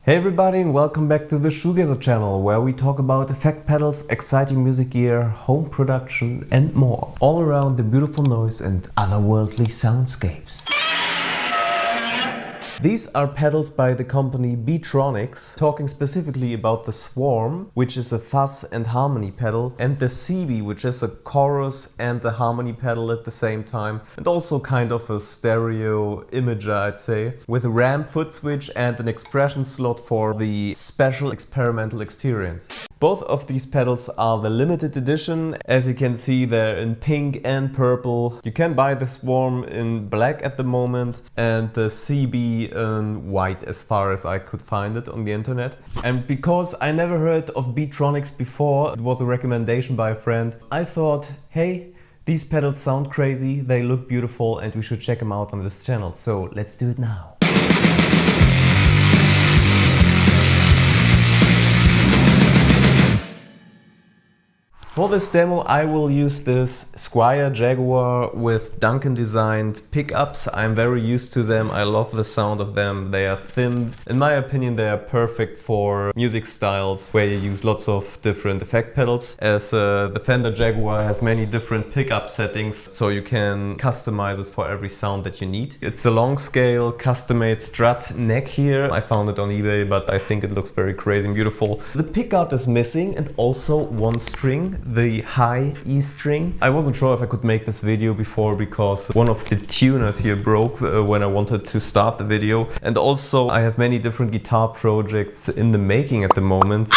Hey everybody and welcome back to the Shoegazer channel, where we talk about effect pedals, exciting music gear, home production and more. All around the beautiful noise and otherworldly soundscapes. These are pedals by the company Beetronics, talking specifically about the Swarm, which is a fuzz and harmony pedal, and the Seabee, which is a chorus and a harmony pedal at the same time, and also kind of a stereo imager, I'd say, with a ramp foot switch and an expression slot for the special experimental experience. Both of these pedals are the limited edition. As you can see, they're in pink and purple. You can buy the Swarm in black at the moment and the Seabee in white, as far as I could find it on the internet. And because I never heard of Beetronics before, it was a recommendation by a friend, I thought, hey, these pedals sound crazy, they look beautiful and we should check them out on this channel. So let's do it now. For this demo I will use this Squier Jaguar with Duncan designed pickups. I'm very used to them, I love the sound of them, they are thin. In my opinion they are perfect for music styles where you use lots of different effect pedals, as the Fender Jaguar has many different pickup settings, so you can customize it for every sound that you need. It's a long scale custom-made strut neck here. I found it on eBay, but I think it looks very crazy and beautiful. The pickguard is missing and also one string, the high E string. I wasn't sure if I could make this video before because one of the tuners here broke when I wanted to start the video. And also I have many different guitar projects in the making at the moment.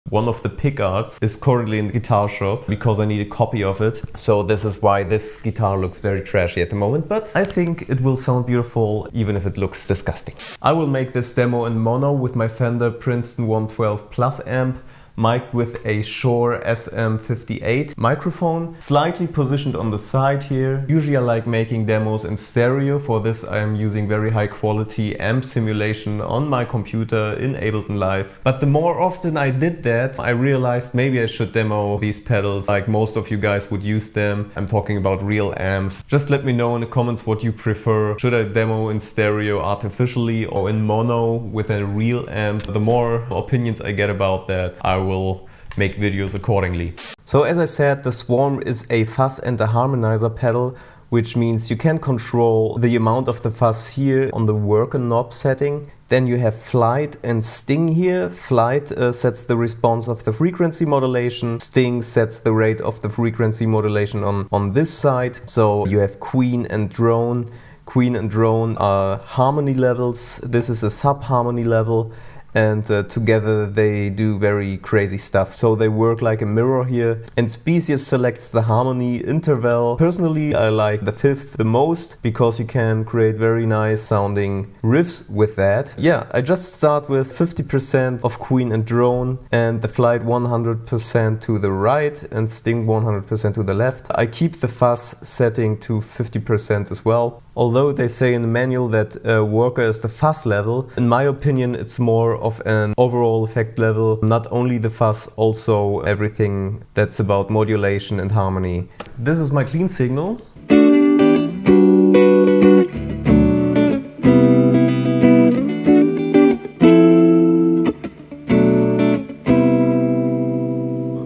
One of the pickguards is currently in the guitar shop because I need a copy of it. So this is why this guitar looks very trashy at the moment, but I think it will sound beautiful even if it looks disgusting. I will make this demo in mono with my Fender Princeton 112 Plus amp, mic'd with a Shure SM58 microphone, slightly positioned on the side here. Usually I like making demos in stereo. For this I am using very high quality amp simulation on my computer in Ableton Live. But the more often I did that, I realized maybe I should demo these pedals like most of you guys would use them. I'm talking about real amps. Just let me know in the comments what you prefer. Should I demo in stereo artificially or in mono with a real amp? The more opinions I get about that, I will make videos accordingly. So as I said, the Swarm is a fuzz and a harmonizer pedal, which means you can control the amount of the fuzz here on the worker knob setting. Then you have flight and sting here. Flight sets the response of the frequency modulation. Sting sets the rate of the frequency modulation on this side. So you have queen and drone. Queen and drone are harmony levels. This is a sub-harmony level. And together they do very crazy stuff. So they work like a mirror here. And Species selects the harmony interval. Personally, I like the fifth the most because you can create very nice sounding riffs with that. Yeah, I just start with 50% of Queen and Drone and the flight 100% to the right and Sting 100% to the left. I keep the fuzz setting to 50% as well. Although they say in the manual that worker is the fuzz level, in my opinion it's more of an overall effect level. Not only the fuzz, also everything that's about modulation and harmony. This is my clean signal.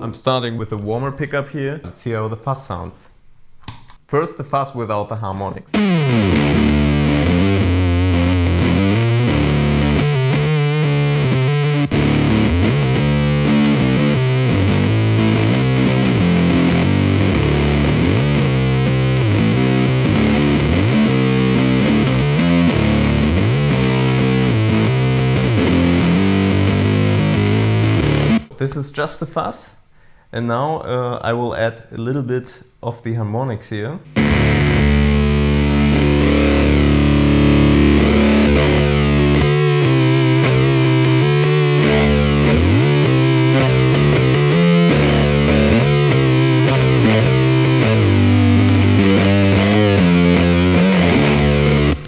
I'm starting with a warmer pickup here. Let's see how the fuzz sounds. First the fuzz without the harmonics. This is just the fuzz. And now I will add a little bit of the harmonics here.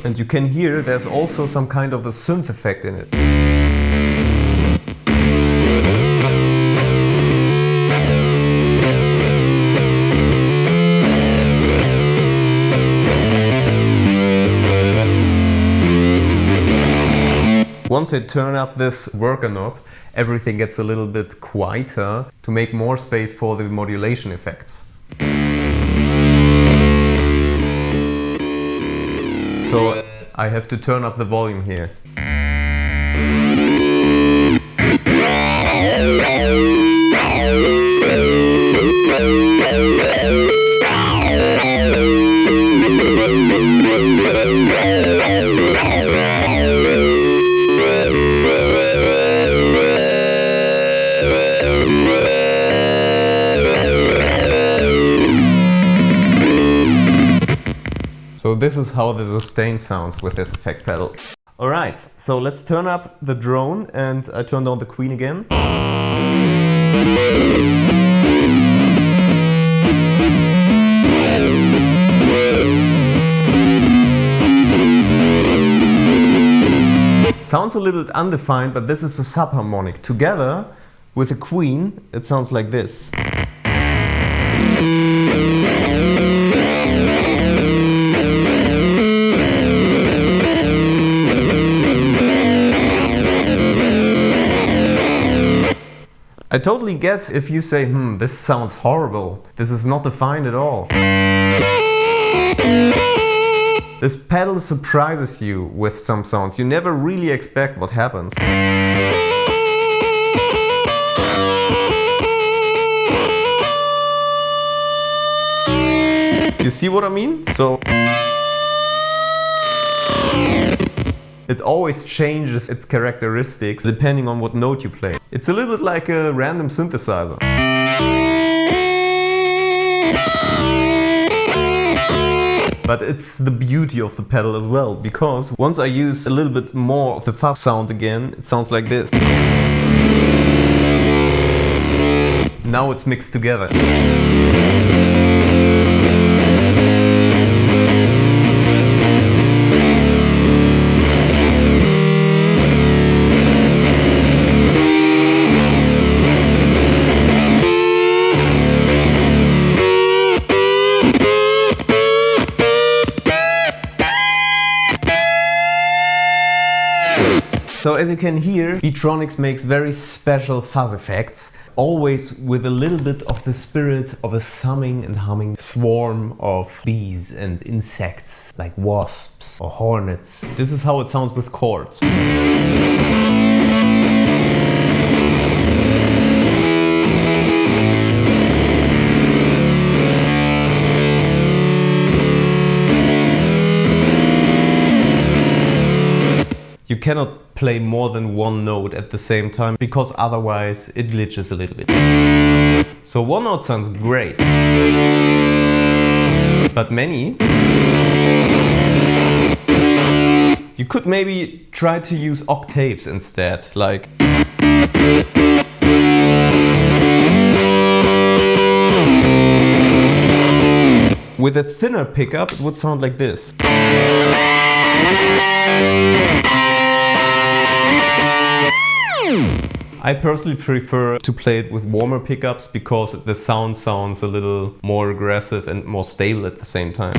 And you can hear there's also some kind of a synth effect in it. once I turn up this worker knob, everything gets a little bit quieter to make more space for the modulation effects. So I have to turn up the volume here. So this is how the sustain sounds with this effect pedal. Alright, so let's turn up the drone, and I turned on the Queen again. Sounds a little bit undefined, but this is a subharmonic. Together with the Queen, it sounds like this. I totally get if you say, this sounds horrible. This is not defined at all. This pedal surprises you with some sounds. You never really expect what happens. You see what I mean? So it always changes its characteristics depending on what note you play. It's a little bit like a random synthesizer. But it's the beauty of the pedal as well, because once I use a little bit more of the fuzz sound again, it sounds like this. Now it's mixed together. So as you can hear, Beetronics makes very special fuzz effects, always with a little bit of the spirit of a summing and humming swarm of bees and insects, like wasps or hornets. This is how it sounds with chords. You cannot play more than one note at the same time, because otherwise it glitches a little bit. So one note sounds great, but many. You could maybe try to use octaves instead, like. With a thinner pickup, it would sound like this. I personally prefer to play it with warmer pickups because the sound sounds a little more aggressive and more stable at the same time.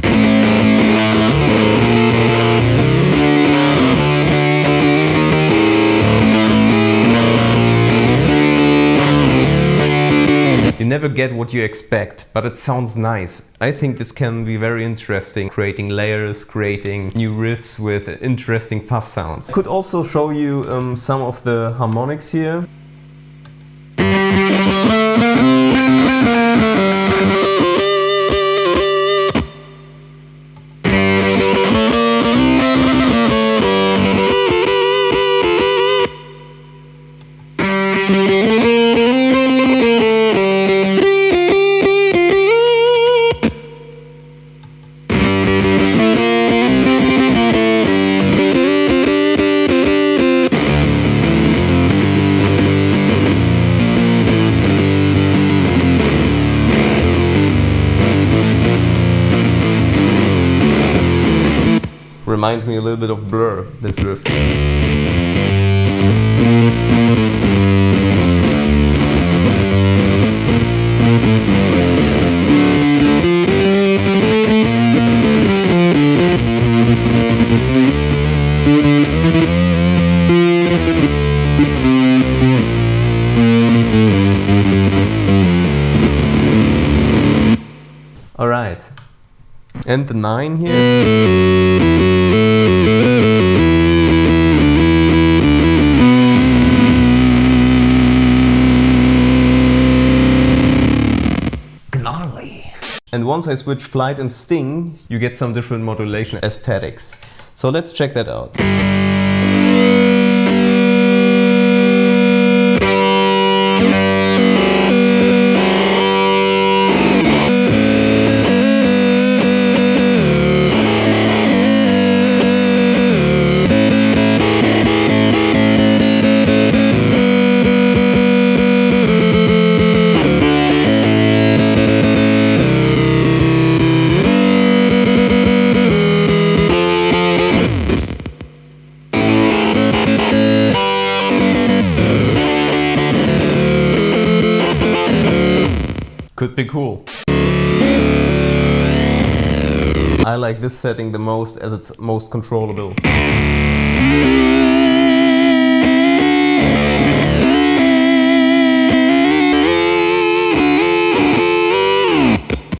You never get what you expect, but it sounds nice. I think this can be very interesting, creating layers, creating new riffs with interesting fuzz sounds. I could also show you some of the harmonics here. Reminds me a little bit of Blur, this riff. Alright. And the 9 here. And once I switch flight and sting, you get some different modulation aesthetics. So let's check that out. Could be cool. I like this setting the most as it's most controllable.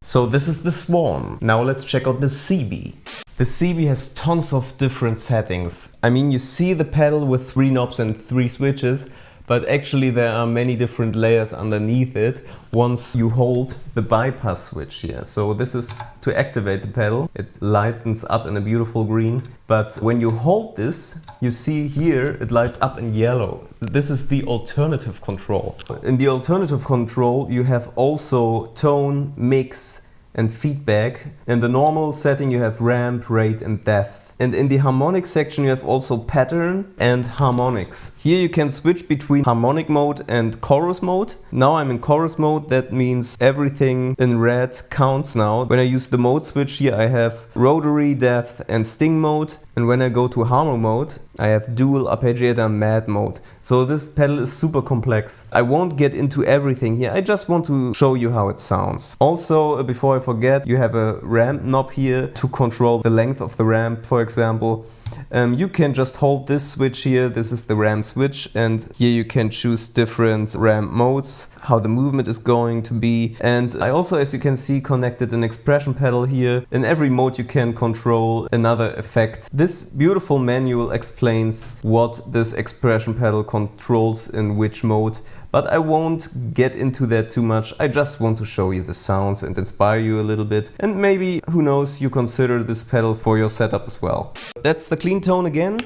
So this is the Swan. Now let's check out the Seabee. The Seabee has tons of different settings. I mean, you see the pedal with 3 knobs and 3 switches, but actually there are many different layers underneath it once you hold the bypass switch here. So this is to activate the pedal. It lightens up in a beautiful green. But when you hold this, you see here it lights up in yellow. This is the alternative control. In the alternative control you have also tone, mix and feedback. In the normal setting you have ramp, rate and depth. And in the harmonic section you have also pattern and harmonics. Here you can switch between harmonic mode and chorus mode. Now I'm in chorus mode, that means everything in red counts now. When I use the mode switch here I have rotary, depth and sting mode. And when I go to harmonic mode I have dual, arpeggiator, mad mode. So this pedal is super complex. I won't get into everything here, I just want to show you how it sounds. Also, before I forget, you have a ramp knob here to control the length of the ramp, for example. You can just hold this switch here, this is the ramp switch, and here you can choose different ramp modes, how the movement is going to be. And I also, as you can see, connected an expression pedal here. In every mode you can control another effect. This beautiful manual explains what this expression pedal controls in which mode, but I won't get into that too much. I just want to show you the sounds and inspire you a little bit. And maybe, who knows, you consider this pedal for your setup as well. That's the clean tone again.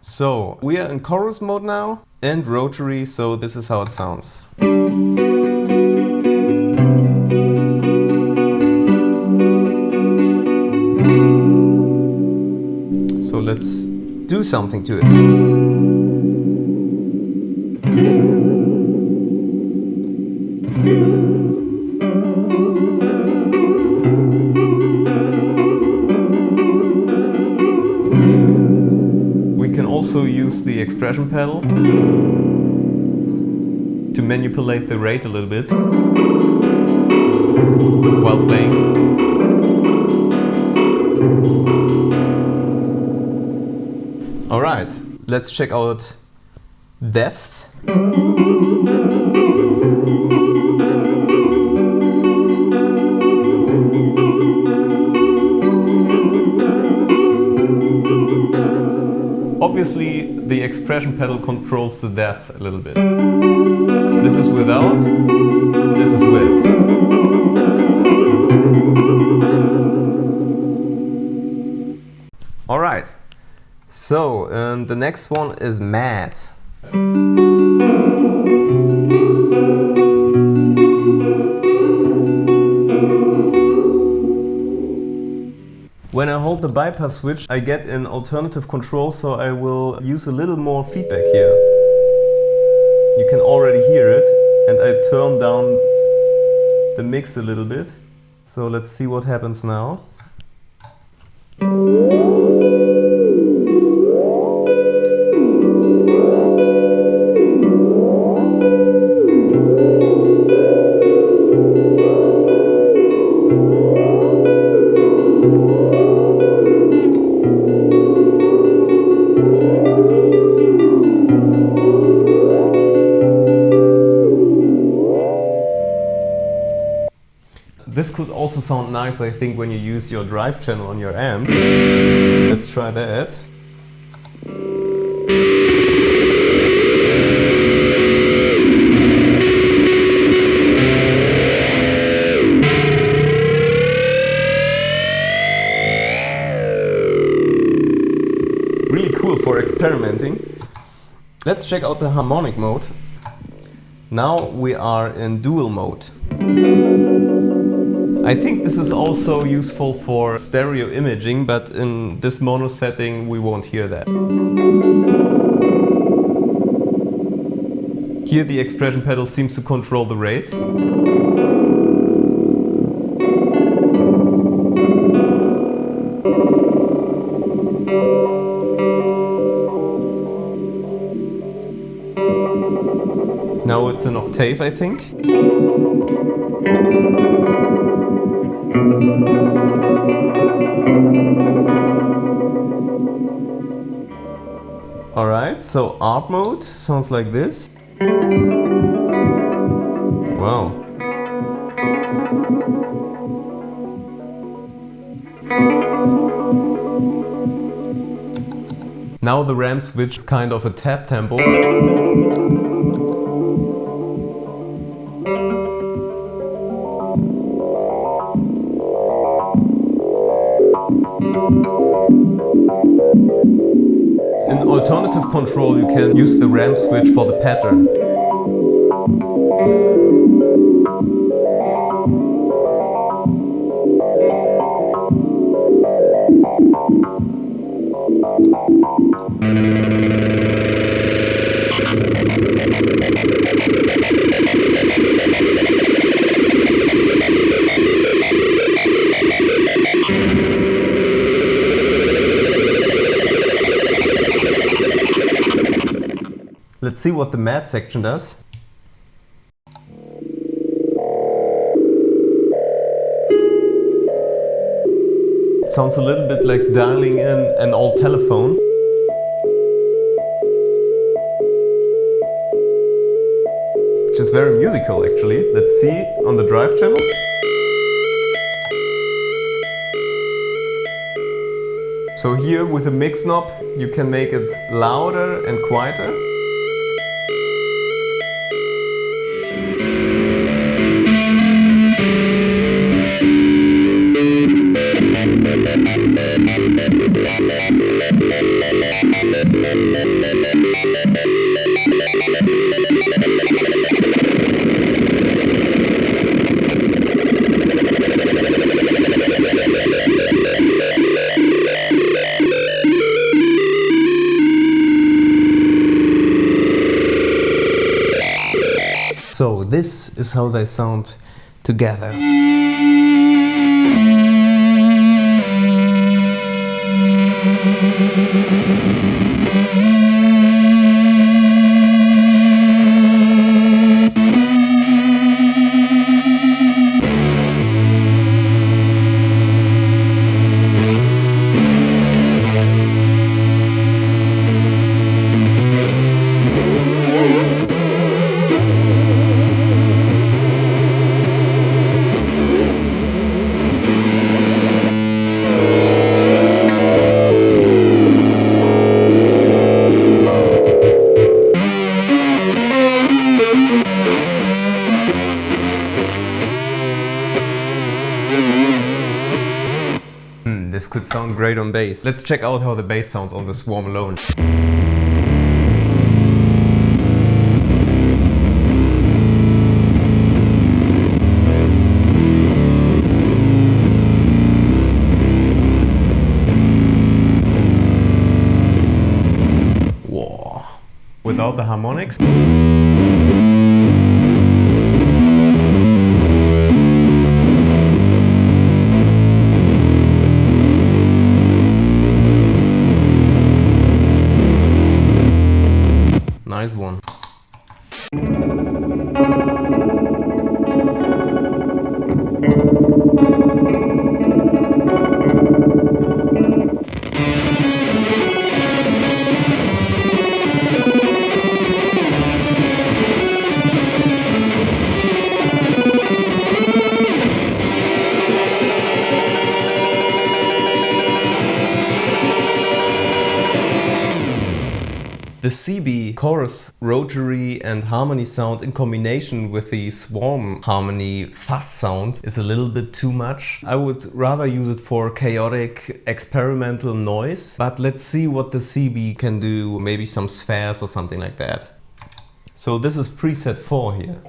So, we are in chorus mode now and rotary, so this is how it sounds. So let's do something to it. We can also use the expression pedal to manipulate the rate a little bit while playing. Alright, let's check out depth. Obviously, the expression pedal controls the depth a little bit. This is without, this is with. Alright, so the next one is mad. When I hold the bypass switch, I get an alternative control, so I will use a little more feedback here. You can already hear it, and I turn down the mix a little bit. So let's see what happens now. This could also sound nice, I think, when you use your drive channel on your amp. Let's try that. Really cool for experimenting. Let's check out the harmonic mode. Now we are in dual mode. I think this is also useful for stereo imaging, but in this mono setting we won't hear that. Here the expression pedal seems to control the rate. Now it's an octave, I think. Alright, so art mode sounds like this. Wow. Now the ramp switch is kind of a tap tempo. In alternative control you can use the ramp switch for the pattern. Let's see what the matte section does. It sounds a little bit like dialing in an old telephone. Which is very musical actually. Let's see on the drive channel. So here with the mix knob you can make it louder and quieter. So this is how they sound together. This could sound great on bass. Let's check out how the bass sounds on the Swarm alone. Whoa. Without the harmonics. Nice one. The Seabee chorus, rotary and harmony sound in combination with the swarm harmony fuzz sound is a little bit too much. I would rather use it for chaotic experimental noise, but let's see what the Seabee can do, maybe some spheres or something like that. So this is preset 4 here.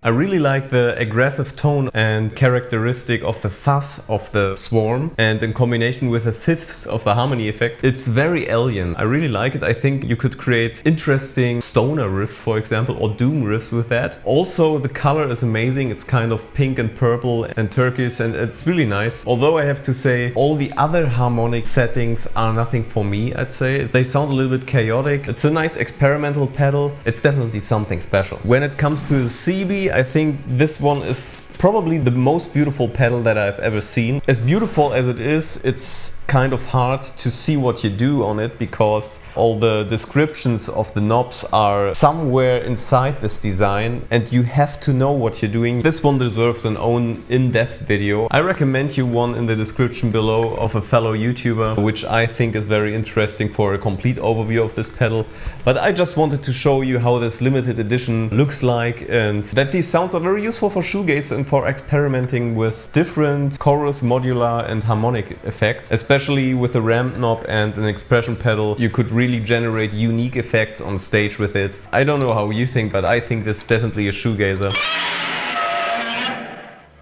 I really like the aggressive tone and characteristic of the fuzz of the swarm, and in combination with the fifths of the harmony effect, it's very alien. I really like it. I think you could create interesting stoner riffs, for example, or doom riffs with that. Also, the color is amazing. It's kind of pink and purple and turquoise, and it's really nice. Although I have to say, all the other harmonic settings are nothing for me, I'd say. They sound a little bit chaotic. It's a nice experimental pedal. It's definitely something special. When it comes to the Seabee, I think this one is probably the most beautiful pedal that I've ever seen. As beautiful as it is, it's kind of hard to see what you do on it because all the descriptions of the knobs are somewhere inside this design and you have to know what you're doing. This one deserves an own in-depth video. I recommend you one in the description below of a fellow YouTuber, which I think is very interesting for a complete overview of this pedal. But I just wanted to show you how this limited edition looks like and that these sounds are very useful for shoegaze and for experimenting with different chorus, modular and harmonic effects. Especially with a ramp knob and an expression pedal, you could really generate unique effects on stage with it. I don't know how you think, but I think this is definitely a shoegazer.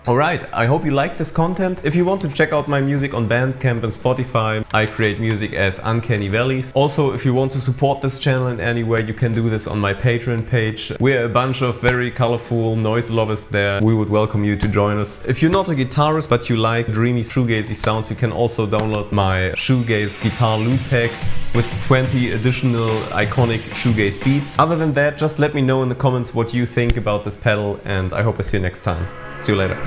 Alright, I hope you liked this content. If you want to check out my music on Bandcamp and Spotify, I create music as Unkenny Valleys. Also, if you want to support this channel in any way, you can do this on my Patreon page. We're a bunch of very colorful noise lovers there. We would welcome you to join us. If you're not a guitarist but you like dreamy shoegazy sounds, you can also download my shoegaze guitar loop pack with 20 additional iconic shoegaze beats. Other than that, just let me know in the comments what you think about this pedal, and I hope I see you next time. See you later.